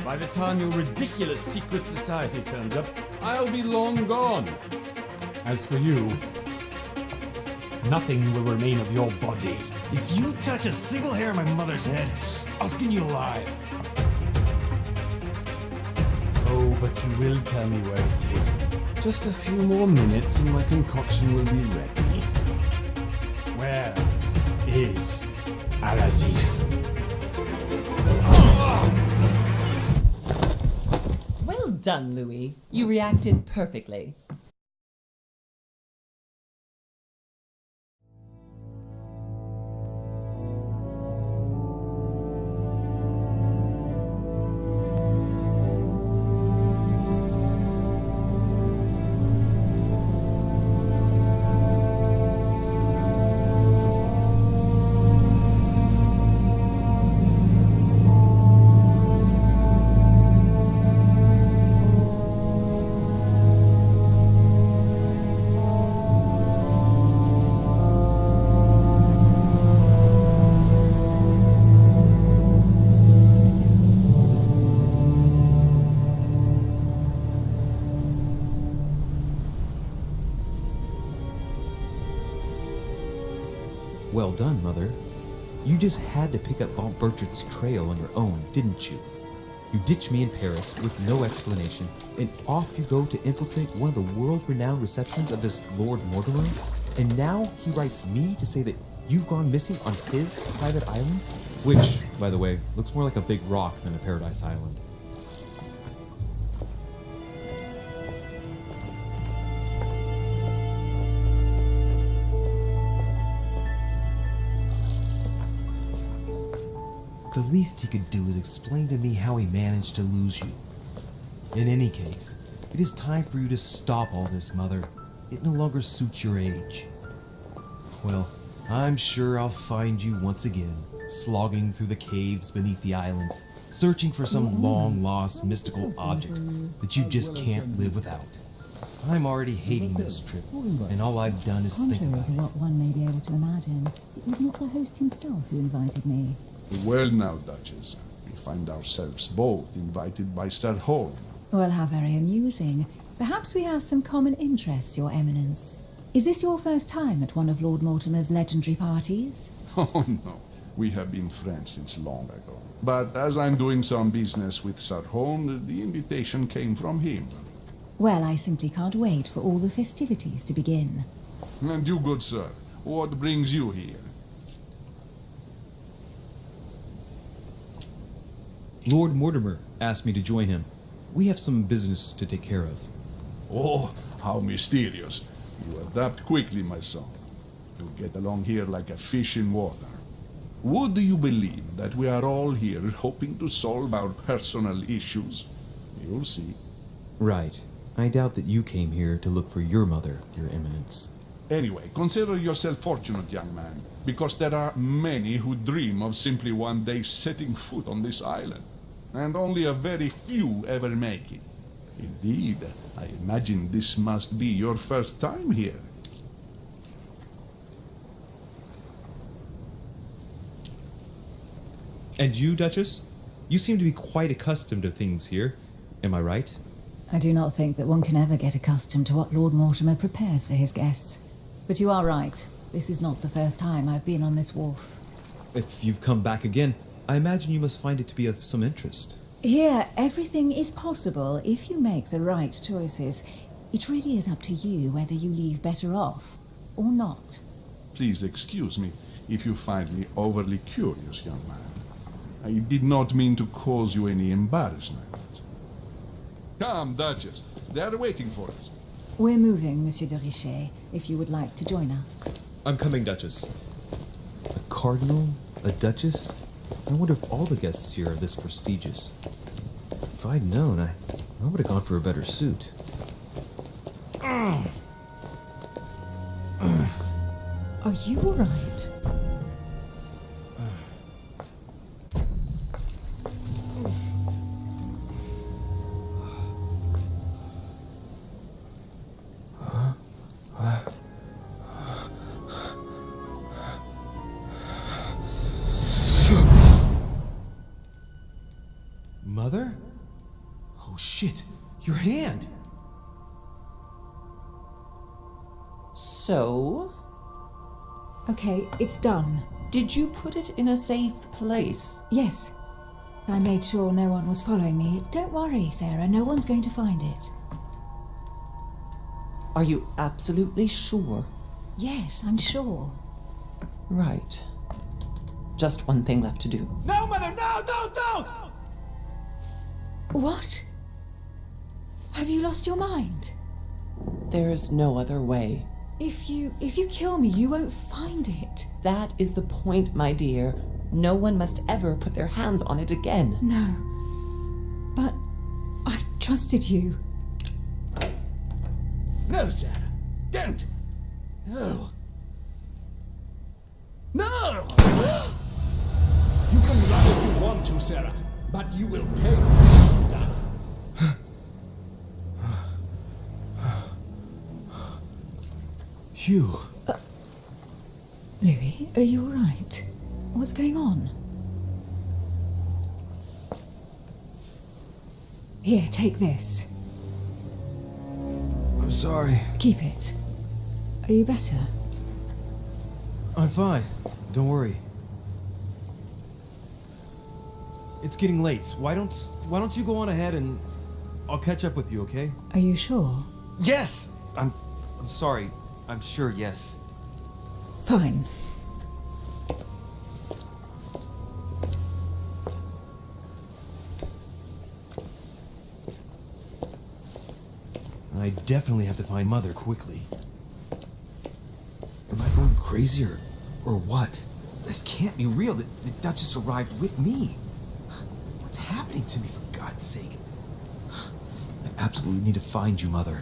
By the time your ridiculous secret society turns up, I'll be long gone. As for you, nothing will remain of your body. If you touch a single hair on my mother's head, I'll skin you alive. Oh, but you will tell me where it's hidden. Just a few more minutes and my concoction will be ready. Where is Al-Azif? Well done, Louis. You reacted perfectly. Well done, Mother. You just had to pick up Von Burchard's trail on your own, didn't you? You ditched me in Paris with no explanation, and off you go to infiltrate one of the world-renowned receptions of this Lord Mortimer? And now he writes me to say that you've gone missing on his private island? Which, by the way, looks more like a big rock than a paradise island. The least he could do is explain to me how he managed to lose you. In any case, it is time for you to stop all this, Mother. It no longer suits your age. Well, I'm sure I'll find you once again, slogging through the caves beneath the island, searching for some long-lost mystical object that you just can't live without. I'm already hating this trip, and all I've done is think Contrary about to it. what one may be able to imagine, it was not the host himself who invited me. Well now, Duchess, we find ourselves both invited by Sir Holm. Well, how very amusing. Perhaps we have some common interests, Your Eminence. Is this your first time at one of Lord Mortimer's legendary parties? Oh no, we have been friends since long ago. But as I'm doing some business with Sir Holm, the invitation came from him. Well, I simply can't wait for all the festivities to begin. And you, good sir, what brings you here? Lord Mortimer asked me to join him. We have some business to take care of. Oh, how mysterious. You adapt quickly, my son. You get along here like a fish in water. Would you believe that we are all here hoping to solve our personal issues? You'll see. Right. I doubt that you came here to look for your mother, Your Eminence. Anyway, consider yourself fortunate, young man, because there are many who dream of simply one day setting foot on this island, and only a very few ever make it. Indeed, I imagine this must be your first time here. And you, Duchess? You seem to be quite accustomed to things here. Am I right? I do not think that one can ever get accustomed to what Lord Mortimer prepares for his guests. But you are right. This is not the first time I've been on this wharf. If you've come back again, I imagine you must find it to be of some interest. Here, everything is possible if you make the right choices. It really is up to you whether you leave better off or not. Please excuse me if you find me overly curious, young man. I did not mean to cause you any embarrassment. Come, Duchess. They are waiting for us. We're moving, Monsieur de Richet, if you would like to join us. I'm coming, Duchess. A cardinal? A duchess? I wonder if all the guests here are this prestigious. If I'd known, I would have gone for a better suit. Are you all right? Mother? Oh shit, your hand! So, Okay, it's done. did you put it in a safe place? Yes. I made sure no one was following me. Don't worry, Sarah, no one's going to find it. Are you absolutely sure? Yes, I'm sure. Right. Just one thing left to do. No, Mother, no, don't! What? Have you lost your mind? There's no other way. If you kill me, you won't find it. That is the point, my dear. No one must ever put their hands on it again. No. But I trusted you. No, Sarah, don't! No. No! You can run if you want to, Sarah, but you will pay. Hugh. Louis, are you all right? What's going on? Here, take this. I'm sorry. Keep it. Are you better? I'm fine. Don't worry. It's getting late. Why don't you go on ahead and I'll catch up with you, okay? Are you sure? Yes! I'm sorry. I'm sure, yes. Fine. I definitely have to find Mother quickly. Am I going crazy or what? This can't be real. The Duchess arrived with me. What's happening to me, for God's sake? I absolutely need to find you, Mother.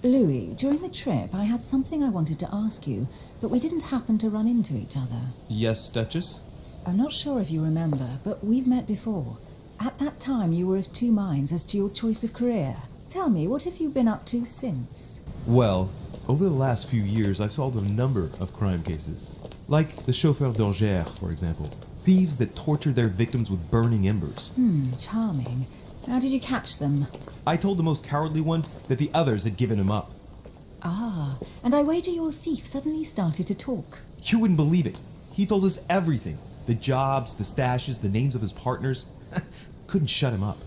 Louis, during the trip, I had something I wanted to ask you, but we didn't happen to run into each other. Yes, Duchess? I'm not sure if you remember, but we've met before. At that time, you were of two minds as to your choice of career. Tell me, what have you been up to since? Well, over the last few years, I've solved a number of crime cases. Like the chauffeur d'Angers, for example. Thieves that tortured their victims with burning embers. Charming. How did you catch them? I told the most cowardly one that the others had given him up. Ah, and I wager your thief suddenly started to talk. You wouldn't believe it. He told us everything. The jobs, the stashes, the names of his partners. Couldn't shut him up.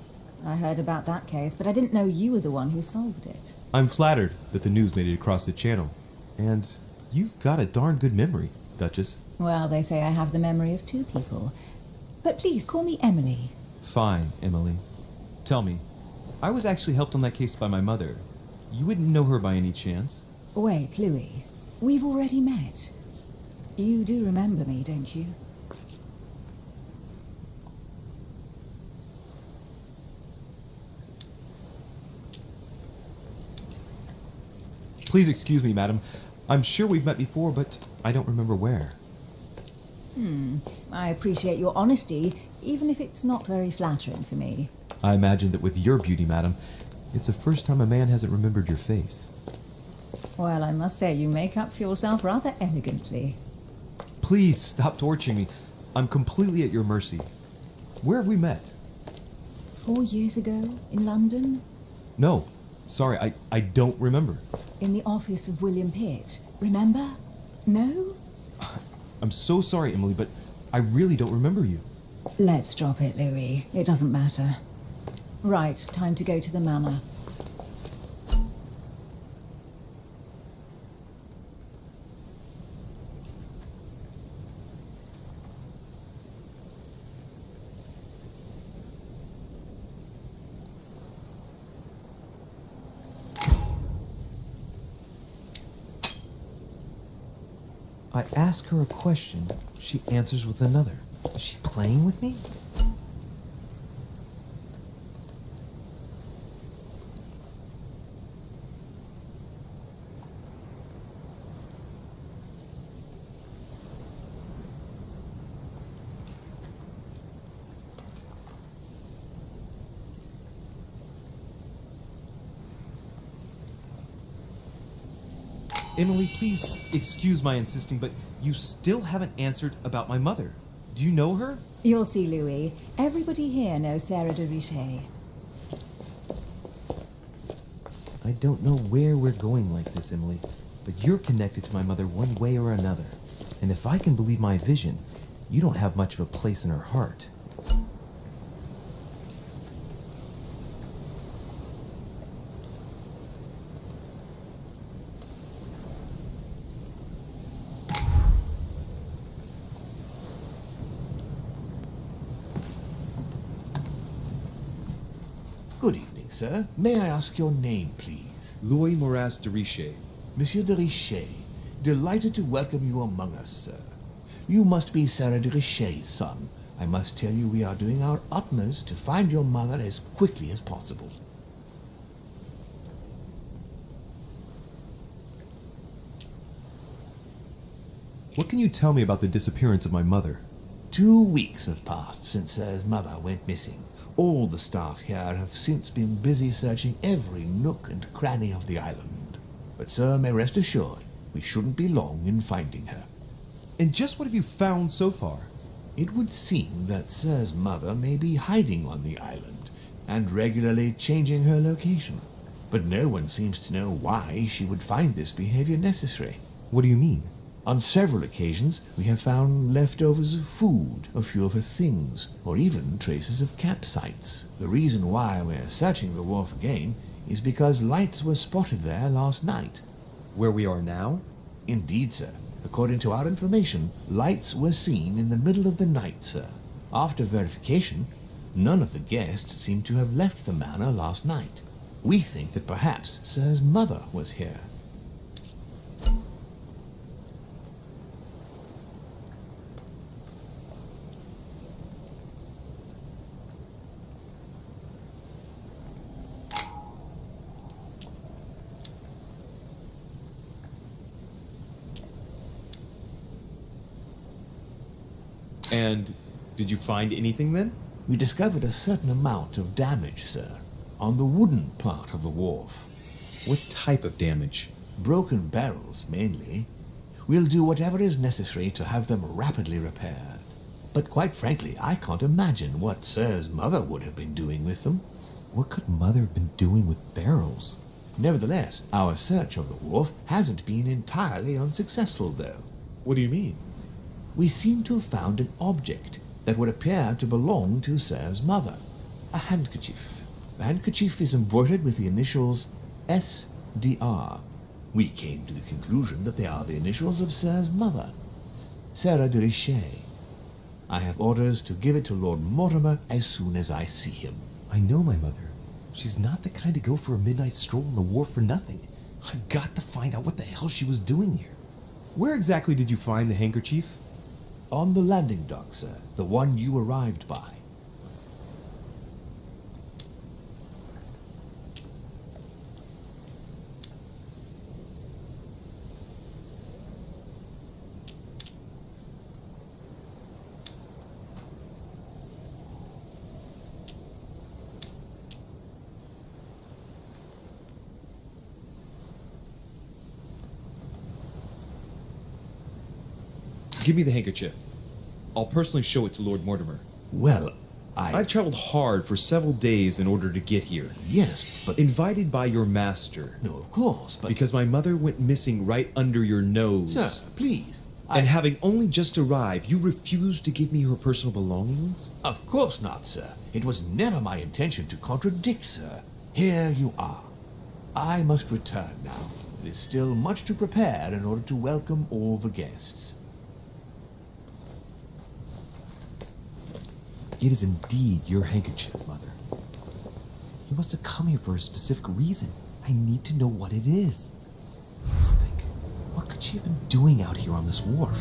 I heard about that case, but I didn't know you were the one who solved it. I'm flattered that the news made it across the channel. And you've got a darn good memory, Duchess. Well, they say I have the memory of two people. But please, call me Emily. Fine, Emily. Tell me, I was actually helped on that case by my mother. You wouldn't know her by any chance? Wait, Louis. We've already met. You do remember me, don't you? Please excuse me, madam. I'm sure we've met before, but I don't remember where. I appreciate your honesty, even if it's not very flattering for me. I imagine that with your beauty, madam, it's the first time a man hasn't remembered your face. Well, I must say you make up for yourself rather elegantly. Please stop torturing me. I'm completely at your mercy. Where have we met? 4 years ago, in London, No, sorry, I don't remember. in the office of William Pitt. Remember? No? I'm so sorry, Emily, but I really don't remember you. Let's drop it, Louis. It doesn't matter. Right, time to go to the manor. I ask her a question, she answers with another. Is she playing with me? Emily, please excuse my insisting, but you still haven't answered about my mother. Do you know her? You'll see, Louis. Everybody here knows Sarah de Richet. I don't know where we're going like this, Emily, but you're connected to my mother one way or another. And if I can believe my vision, you don't have much of a place in her heart. Good evening, sir. May I ask your name, please? Louis Moras de Richet. Monsieur de Richet, delighted to welcome you among us, sir. You must be Sarah de Richet's son. I must tell you we are doing our utmost to find your mother as quickly as possible. What can you tell me about the disappearance of my mother? 2 weeks have passed since Sir's mother went missing. All the staff here have since been busy searching every nook and cranny of the island. But Sir may rest assured, we shouldn't be long in finding her. And just what have you found so far? It would seem that Sir's mother may be hiding on the island and regularly changing her location. But no one seems to know why she would find this behavior necessary. What do you mean? On several occasions, we have found leftovers of food, a few of her things, or even traces of campsites. The reason why we're searching the wharf again is because lights were spotted there last night. Where we are now? Indeed, sir. According to our information, lights were seen in the middle of the night, sir. After verification, none of the guests seem to have left the manor last night. We think that perhaps Sir's mother was here. And did you find anything then? We discovered a certain amount of damage, sir, on the wooden part of the wharf. What type of damage? Broken barrels, mainly. We'll do whatever is necessary to have them rapidly repaired. But quite frankly, I can't imagine what Sir's mother would have been doing with them. What could Mother have been doing with barrels? Nevertheless, our search of the wharf hasn't been entirely unsuccessful, though. What do you mean? We seem to have found an object that would appear to belong to Sir's mother. A handkerchief. The handkerchief is embroidered with the initials S.D.R. We came to the conclusion that they are the initials of Sir's mother, Sarah de Richet. I have orders to give it to Lord Mortimer as soon as I see him. I know my mother. She's not the kind to go for a midnight stroll on the wharf for nothing. I've got to find out what the hell she was doing here. Where exactly did you find the handkerchief? On the landing dock, sir. The one you arrived by. Give me the handkerchief. I'll personally show it to Lord Mortimer. Well, I've traveled hard for several days in order to get here. Yes, but... Invited by your master. No, of course, but... Because my mother went missing right under your nose. Sir, please. And having only just arrived, you refused to give me her personal belongings? Of course not, sir. It was never my intention to contradict, sir. Here you are. I must return now. It is still much to prepare in order to welcome all the guests. It is indeed your handkerchief, Mother. You must have come here for a specific reason. I need to know what it is. Let's think. What could she have been doing out here on this wharf?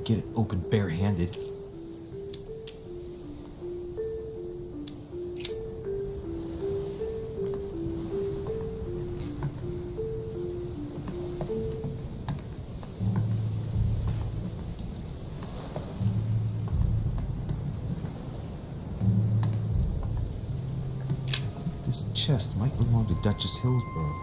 get it open barehanded. This chest might belong to Duchess Hillsborough.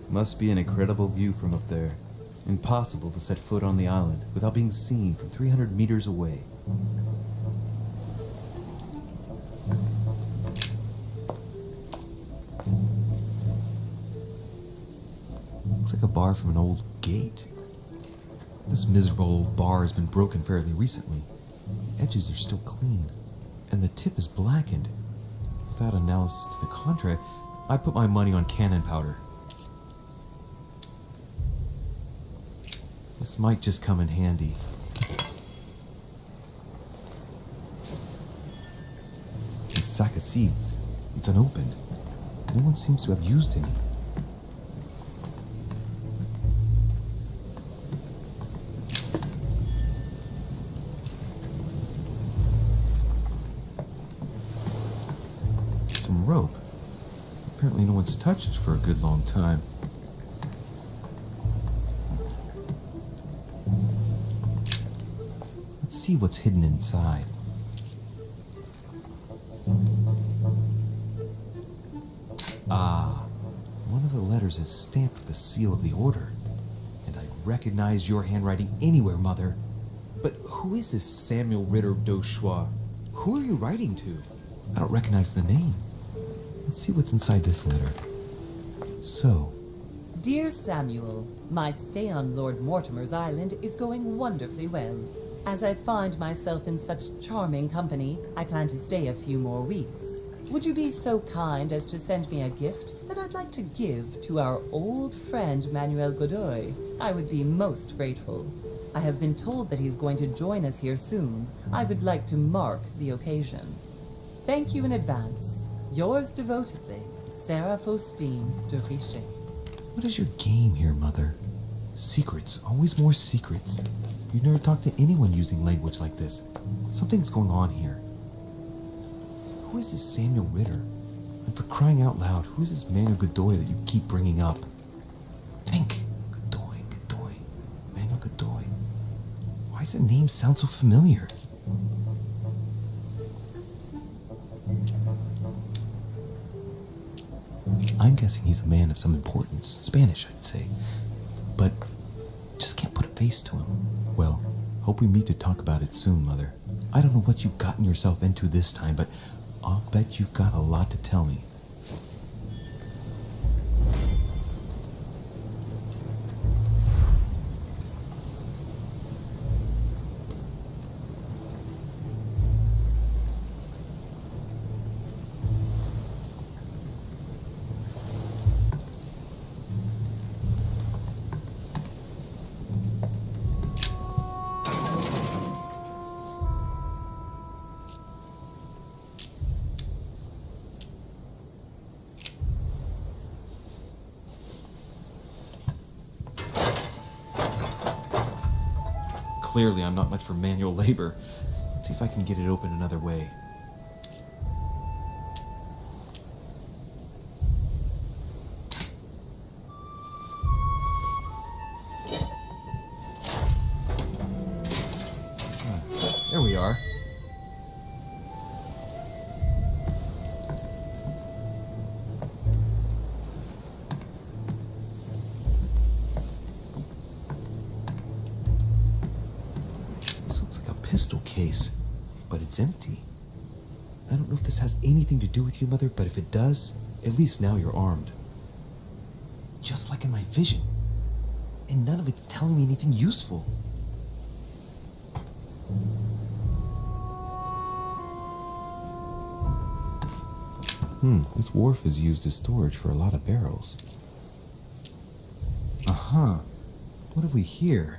Must be an incredible view from up there. Impossible to set foot on the island without being seen from 300 meters away. Looks like a bar from an old gate. This miserable old bar has been broken fairly recently. The edges are still clean, and the tip is blackened. Without analysis to the contrary, I put my money on cannon powder. This might just come in handy. A sack of seeds. It's unopened. No one seems to have used any. Some rope. Apparently no one's touched it for a good long time. See what's hidden inside. Ah, one of the letters is stamped with the seal of the order, and I recognize your handwriting anywhere, Mother. But who is this Samuel Ritter d'Auchois? Who are you writing to? I don't recognize the name. Let's see what's inside this letter. So, Dear Samuel, my stay on Lord Mortimer's island is going wonderfully well. As I find myself in such charming company, I plan to stay a few more weeks. Would you be so kind as to send me a gift that I'd like to give to our old friend Manuel Godoy? I would be most grateful. I have been told that he's going to join us here soon. I would like to mark the occasion. Thank you in advance. Yours devotedly, Sarah Faustine de Richet. what is your game here, Mother? Secrets, always more secrets. You never talk to anyone using language like this. Something's going on here. Who is this Samuel Ritter? And for crying out loud, who is this Manuel Godoy that you keep bringing up? Think. Godoy. Manuel Godoy. Why does that name sound so familiar? I'm guessing he's a man of some importance. Spanish, I'd say. But just can't put a face to him. Well, hope we meet to talk about it soon, Mother. I don't know what you've gotten yourself into this time, but I'll bet you've got a lot to tell me. Clearly, I'm not much for manual labor. Let's see if I can get it open another way. There we are. Pistol case, but it's empty. I don't know if this has anything to do with you, Mother, but if it does, at least now you're armed. Just like in my vision. And none of it's telling me anything useful. This wharf is used as storage for a lot of barrels. Uh-huh. What have we here?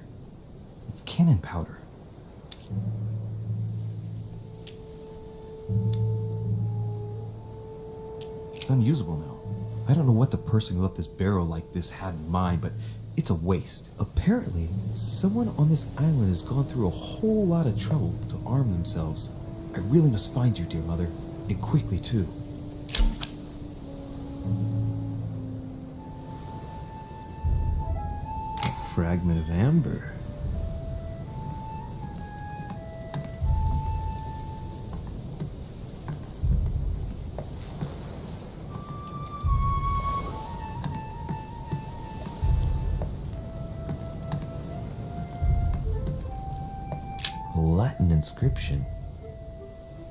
It's cannon powder. It's unusable now. I don't know what the person who left this barrel like this had in mind, but it's a waste. Apparently, someone on this island has gone through a whole lot of trouble to arm themselves. I really must find you, dear mother, and quickly too. A fragment of amber. Latin inscription.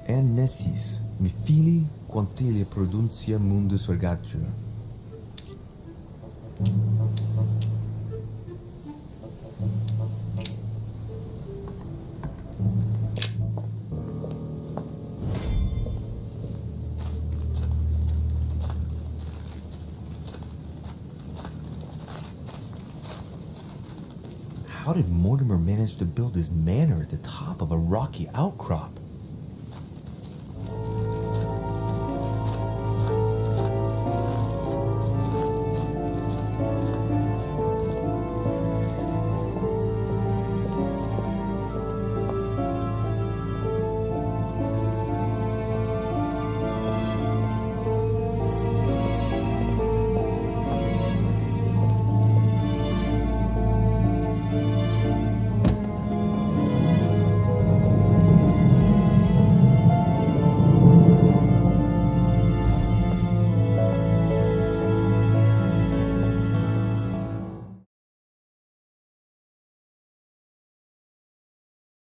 Annesis, mi fili quantilia produncia mundus vergatur. How did Mortimer manage to build his manor at the top of a rocky outcrop?